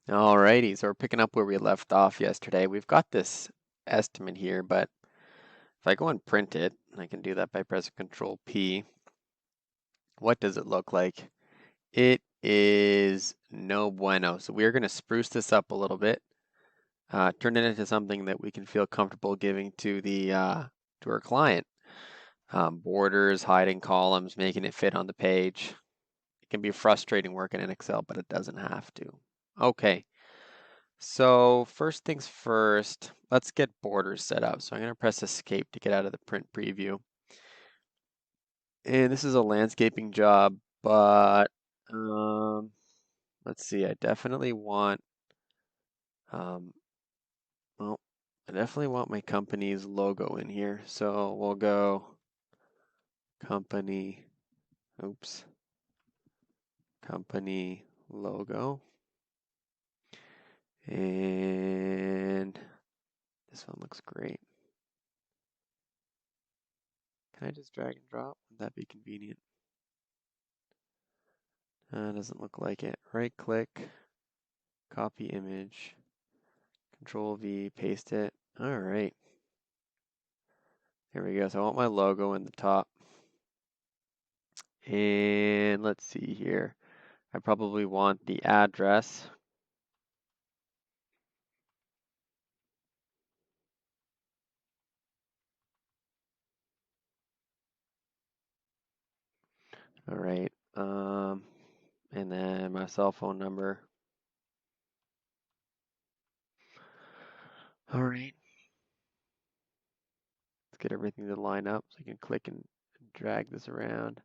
Alrighty, so we're picking up where we left off yesterday. We've got this estimate here, but if I go and print it, I can do that by pressing Control P. What does it look like? It is no bueno. So we're going to spruce this up a little bit, turn it into something that we can feel comfortable giving to the to our client. Borders, hiding columns, making it fit on the page. It can be frustrating working in Excel, but it doesn't have to. Okay. So first things first, let's get borders set up. So I'm going to press escape to get out of the print preview. And this is a landscaping job, but let's see, I definitely want, um, well, I definitely want my company's logo in here. So we'll go company, oops, company logo. And this one looks great. Can I just drag and drop? Would that be convenient? Doesn't look like it. Right click, copy image, Control V, paste it. All right. There we go. So I want my logo in the top. And let's see here. I probably want the address. All right. And then my cell phone number. All right. Let's get everything to line up so I can click and drag this around.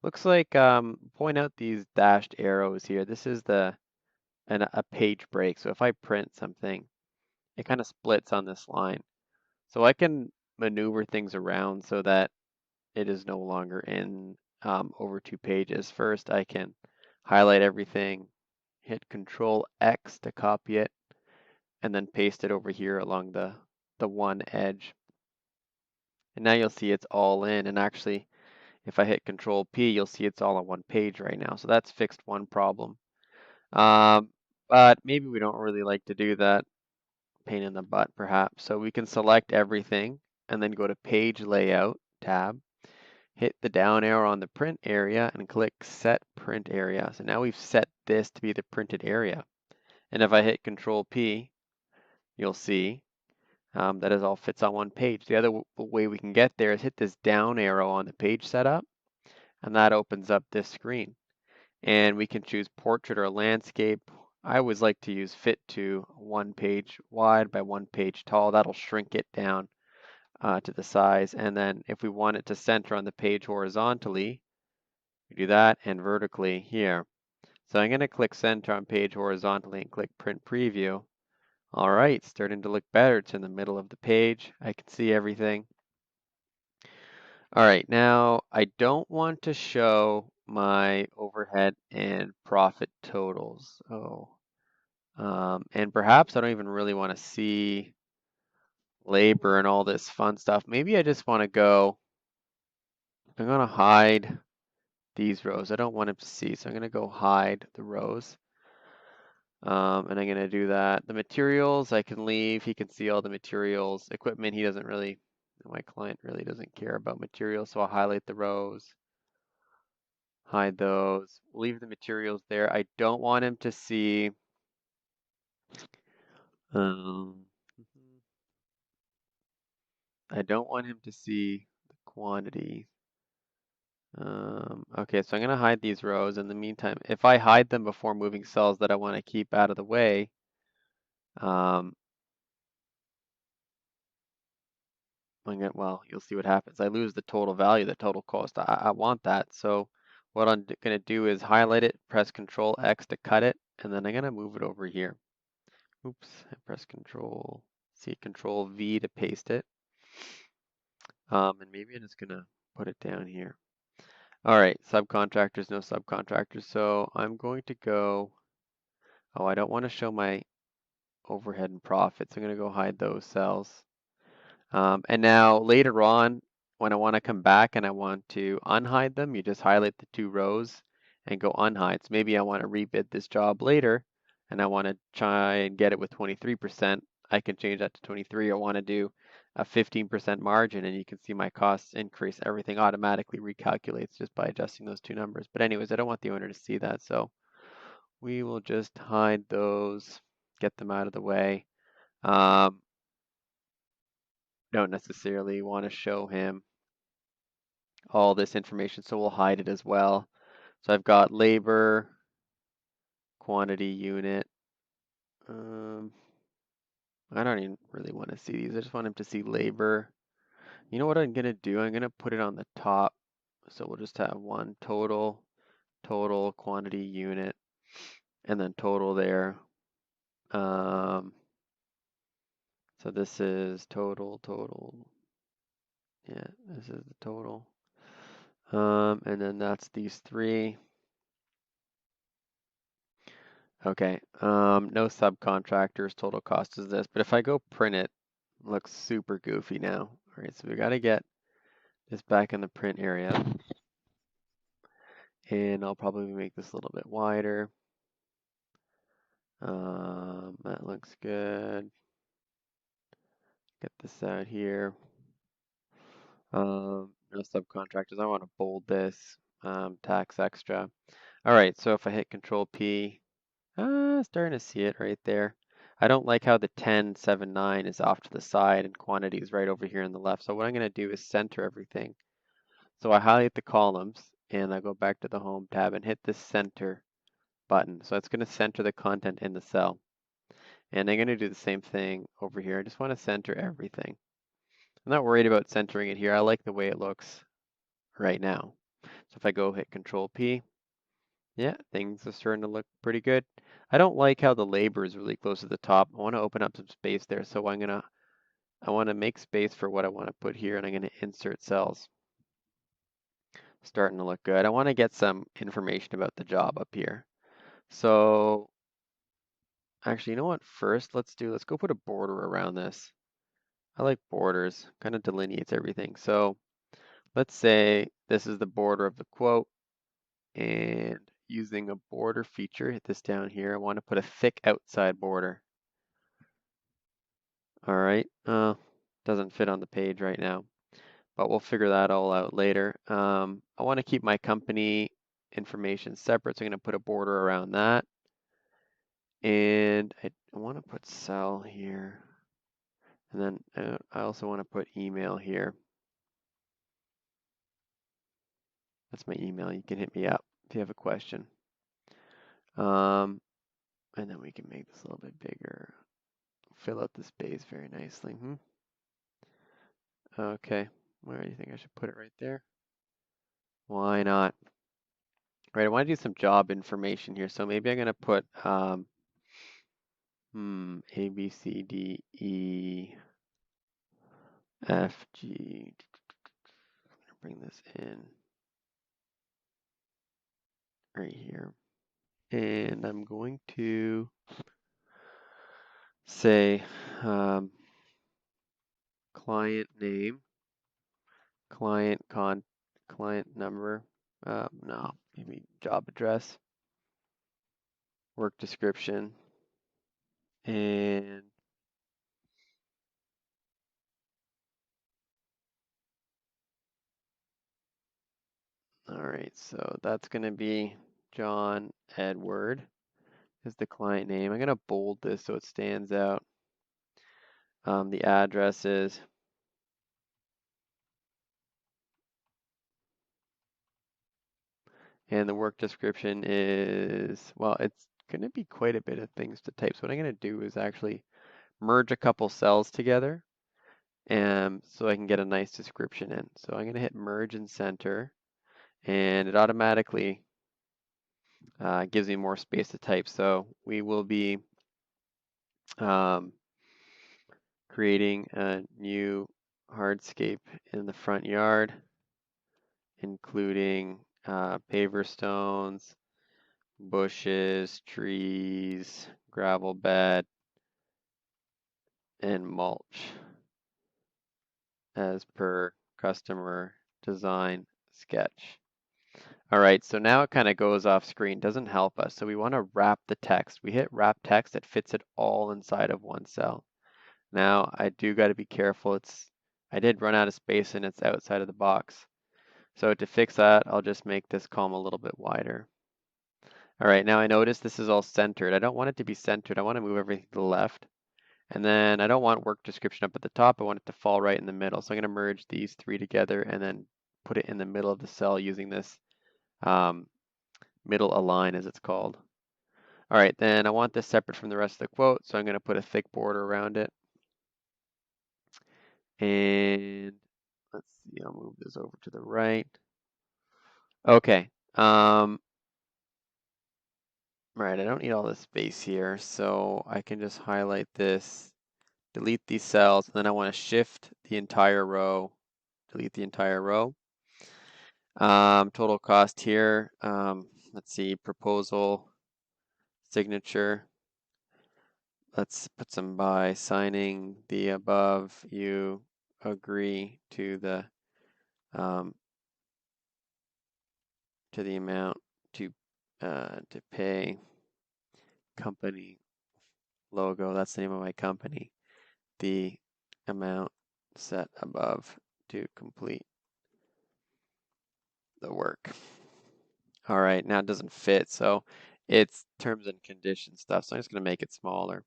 Looks like point out these dashed arrows here. This is a page break. So if I print something, it kind of splits on this line. So I can maneuver things around so that it is no longer in over 2 pages. First, I can highlight everything, hit Control X to copy it, and then paste it over here along the one edge. And now you'll see it's all in. And actually, if I hit Control P, you'll see it's all on one page right now. So that's fixed one problem. But maybe we don't really like to do that. Pain in the butt, perhaps. So we can select everything and then go to Page Layout tab, hit the down arrow on the print area and click Set Print Area. So now we've set this to be the printed area. And if I hit Control P, you'll see that it all fits on one page. The other way we can get there is hit this down arrow on the page setup, and that opens up this screen. And we can choose portrait or landscape. I always like to use fit to 1 page wide by 1 page tall. That'll shrink it down to the size. And then if we want it to center on the page horizontally, we do that, and vertically here. So I'm going to click center on page horizontally and click print preview. All right, it's starting to look better. It's in the middle of the page. I can see everything. All right, now I don't want to show my overhead and profit totals. And perhaps I don't even really want to see labor and all this fun stuff. Maybe I just want to go, I'm going to hide these rows. I don't want him to see, so I'm going to go hide the rows. And I'm going to do that. The materials I can leave. He can see all the materials. Equipment, he doesn't really, my client really doesn't care about materials, so I'll highlight the rows. Hide those. Leave the materials there. I don't want him to see. Um, I don't want him to see the quantity. Okay, so I'm going to hide these rows. In the meantime, if I hide them before moving cells that I want to keep out of the way, well, you'll see what happens. I lose the total value, the total cost. I want that. So what I'm going to do is highlight it, press Control X to cut it, and then I'm going to move it over here. Oops, I press Control V to paste it. And maybe I'm just going to put it down here. All right, subcontractors, no subcontractors. So I'm going to go, I don't want to show my overhead and profits. I'm going to go hide those cells. And now later on, when I want to come back and I want to unhide them, you just highlight the 2 rows and go unhide. So maybe I want to rebid this job later, and I want to try and get it with 23%, I can change that to 23. I want to do a 15% margin, and you can see my costs increase. Everything automatically recalculates just by adjusting those two numbers. But anyways, I don't want the owner to see that, so we will just hide those, get them out of the way. Don't necessarily want to show him all this information, so we'll hide it as well. So I've got labor, quantity unit. I don't even really want to see these. I just want him to see labor. You know what I'm gonna do? I'm gonna put it on the top. So we'll just have one total, total quantity unit, and then total there. So this is total, total. Yeah, this is the total. And then that's these three. Okay, no subcontractors, total cost is this, but if I go print it, looks super goofy now. All right, so we got to get this back in the print area, and I'll probably make this a little bit wider. That looks good. Get this out here. No subcontractors, I want to bold this, tax extra. All right, so if I hit Control P, starting to see it right there. I don't like how the 1079 is off to the side and quantity is right over here on the left. So what I'm going to do is center everything. So I highlight the columns and I go back to the Home tab and hit the center button. So it's going to center the content in the cell. And I'm going to do the same thing over here. I just want to center everything. I'm not worried about centering it here. I like the way it looks right now. So if I go hit Control P, yeah, things are starting to look pretty good. I don't like how the labor is really close to the top. I want to open up some space there, so I want to make space for what I want to put here, and I'm gonna insert cells. Starting to look good. I want to get some information about the job up here. So actually, you know what? First, let's go put a border around this. I like borders, kind of delineates everything. So let's say this is the border of the quote, and using a border feature, hit this down here. I want to put a thick outside border. All right, doesn't fit on the page right now, but we'll figure that all out later. I want to keep my company information separate, so I'm going to put a border around that. And I want to put cell here. And then I also want to put email here. That's my email. You can hit me up if you have a question. And then we can make this a little bit bigger. Fill out the space very nicely. Okay, where do you think I should put it right there? Why not? All right, I want to do some job information here. So maybe I'm going to put A, B, C, D, E, F, G. Bring this in right here. And I'm going to say client name, client number, no, maybe job address, work description, and all right, so that's going to be John Edward is the client name. I'm going to bold this so it stands out. The address is and the work description is, well, it's going to be quite a bit of things to type. So what I'm going to do is actually merge a couple cells together so I can get a nice description in. So I'm going to hit merge and center, and it automatically gives me more space to type. So we will be creating a new hardscape in the front yard, including paver stones, bushes, trees, gravel bed, and mulch as per customer design sketch. All right, so now it kind of goes off screen, doesn't help us. So we want to wrap the text. We hit wrap text, that fits it all inside of one cell. Now I do got to be careful. I did run out of space and it's outside of the box. So to fix that, I'll just make this column a little bit wider. All right, now I notice this is all centered. I don't want it to be centered. I want to move everything to the left. And then I don't want work description up at the top. I want it to fall right in the middle. So I'm going to merge these three together and then put it in the middle of the cell using this middle align, as it's called. All right, then I want this separate from the rest of the quote. So I'm going to put a thick border around it. And let's see, I'll move this over to the right. Okay. Right, I don't need all this space here, so I can just highlight this, delete these cells, and then I want to shift the entire row, delete the entire row. Total cost here, let's see, proposal, signature. Let's put some by signing the above, you agree to the amount to pay, company logo, that's the name of my company, the amount set above to complete the work. All right, now it doesn't fit, so it's terms and conditions stuff, so I'm just going to make it smaller.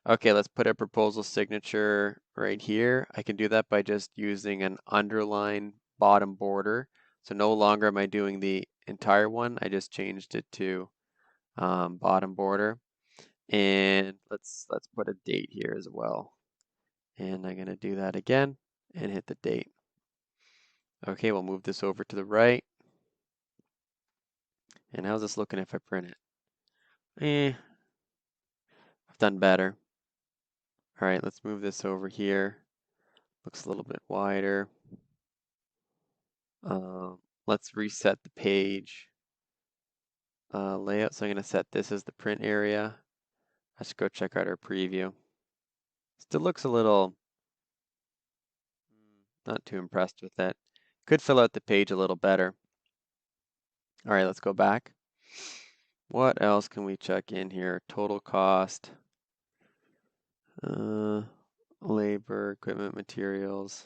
Okay, let's put a proposal signature right here. I can do that by just using an underline bottom border. So no longer am I doing the entire one, I just changed it to bottom border. And let's put a date here as well. And I'm going to do that again and hit the date. Okay, we'll move this over to the right. And how's this looking if I print it? I've done better. All right, let's move this over here. Looks a little bit wider. Let's reset the page layout. So I'm going to set this as the print area. Let's go check out our preview. Still looks a little, not too impressed with it. Could fill out the page a little better. All right, let's go back. What else can we check in here? Total cost, labor, equipment, materials.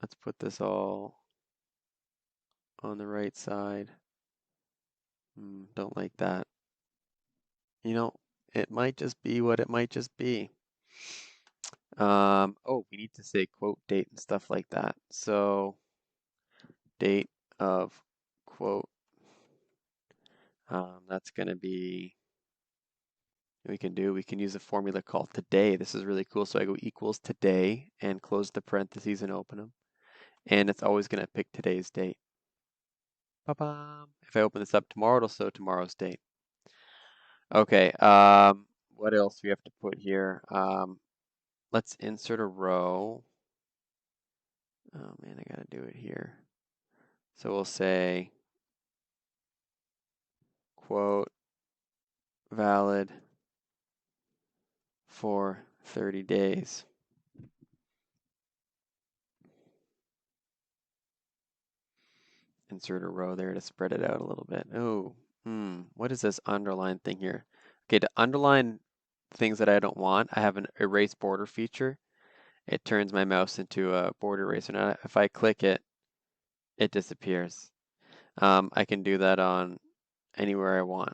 Let's put this all on the right side. Don't like that. You know, it might just be what it might just be. Oh, we need to say quote date and stuff like that. So date of quote, that's going to be, we can use a formula called today. This is really cool. So I go equals today and close the parentheses and open them. And it's always going to pick today's date. Ba-bam. If I open this up tomorrow, it'll show tomorrow's date. Okay, what else do we have to put here? Let's insert a row. Oh man, I gotta do it here. So we'll say quote valid for 30 days. Insert a row there to spread it out a little bit. Oh, what is this underline thing here? Okay, to underline things that I don't want, I have an erase border feature. It turns my mouse into a border eraser. Now, if I click it, it disappears. I can do that on anywhere I want.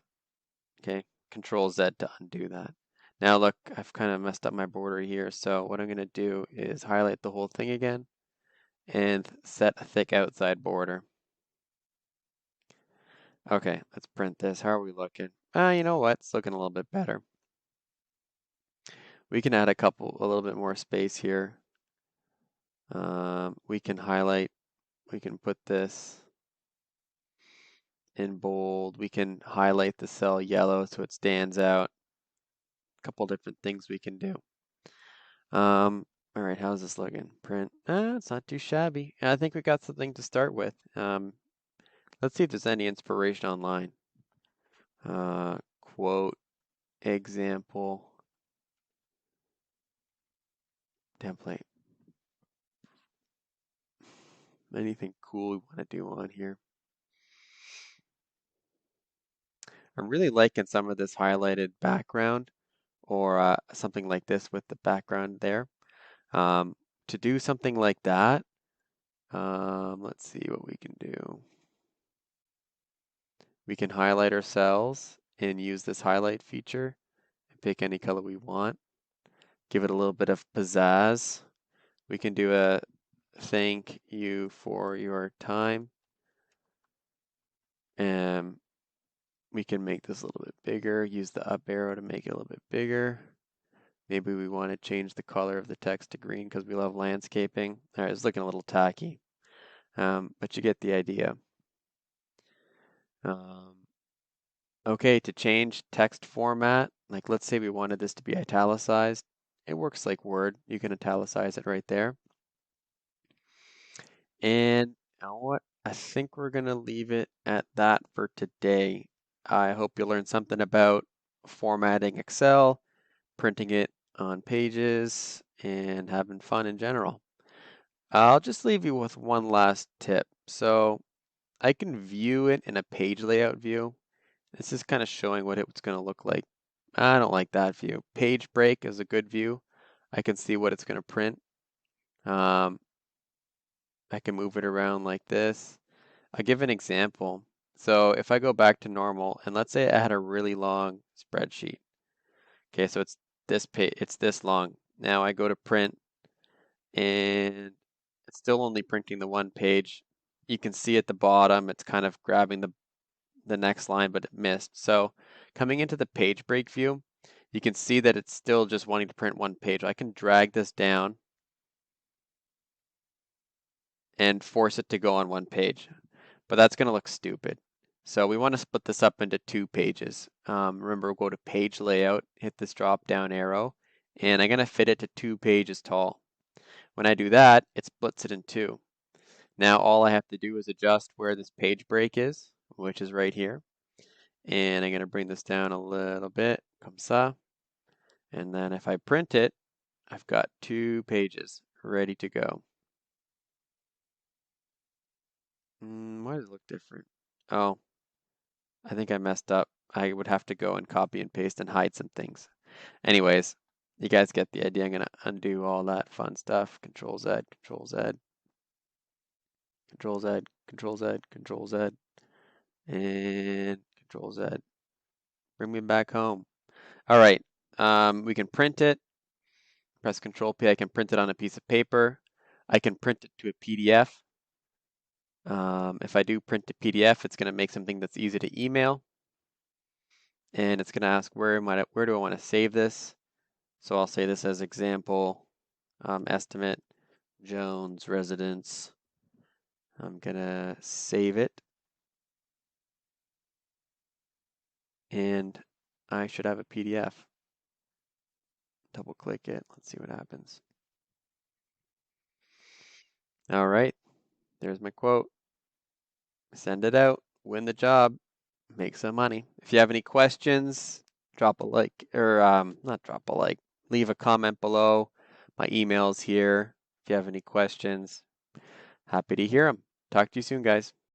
Okay, Control Z to undo that. Now look, I've kind of messed up my border here. So what I'm going to do is highlight the whole thing again and set a thick outside border. Okay, let's print this. How are we looking? You know what? It's looking a little bit better. We can add a little bit more space here. We can highlight, we can put this in bold. We can highlight the cell yellow so it stands out. A couple different things we can do. All right, how's this looking? Print. It's not too shabby. I think we got something to start with. Let's see if there's any inspiration online. Quote, example, template. Anything cool we want to do on here. I'm really liking some of this highlighted background or something like this with the background there. Um, to do something like that, let's see what we can do. We can highlight our cells and use this highlight feature and pick any color we want. Give it a little bit of pizzazz. We can do a thank you for your time. And we can make this a little bit bigger, use the up arrow to make it a little bit bigger. Maybe we want to change the color of the text to green because we love landscaping. All right, it's looking a little tacky, but you get the idea. Okay, to change text format, like let's say we wanted this to be italicized. It works like Word. You can italicize it right there. And you know what? I think we're going to leave it at that for today. I hope you learned something about formatting Excel, printing it on pages, and having fun in general. I'll just leave you with one last tip. So I can view it in a page layout view. This is kind of showing what it's going to look like. I don't like that view. Page break is a good view. I can see what it's going to print. I can move it around like this. I'll give an example. So if I go back to normal, and let's say I had a really long spreadsheet. Okay, so it's this page, it's this long. Now I go to print, and it's still only printing the one page. You can see at the bottom, it's kind of grabbing the next line, but it missed. So coming into the page break view, you can see that it's still just wanting to print one page. I can drag this down and force it to go on one page, but that's going to look stupid. So we want to split this up into 2 pages. Remember, we'll go to page layout, hit this drop down arrow, and I'm going to fit it to 2 pages tall. When I do that, it splits it in 2. Now all I have to do is adjust where this page break is, which is right here. And I'm going to bring this down a little bit, comme ça. And then if I print it, I've got 2 pages ready to go. Why does it look different? Oh, I think I messed up. I would have to go and copy and paste and hide some things. Anyways, you guys get the idea. I'm going to undo all that fun stuff. Control Z, Control Z, Control Z, Control Z, Control Z, and Control Z. Bring me back home. All right, we can print it. Press Control P. I can print it on a piece of paper. I can print it to a PDF. If I do print to PDF, it's going to make something that's easy to email. And it's going to ask where do I want to save this? So I'll say this as example estimate Jones residence. I'm going to save it. And I should have a PDF. Double click it. Let's see what happens. All right. There's my quote. Send it out. Win the job. Make some money. If you have any questions, drop a like or not drop a like. Leave a comment below. My email's here. If you have any questions, happy to hear them. Talk to you soon, guys.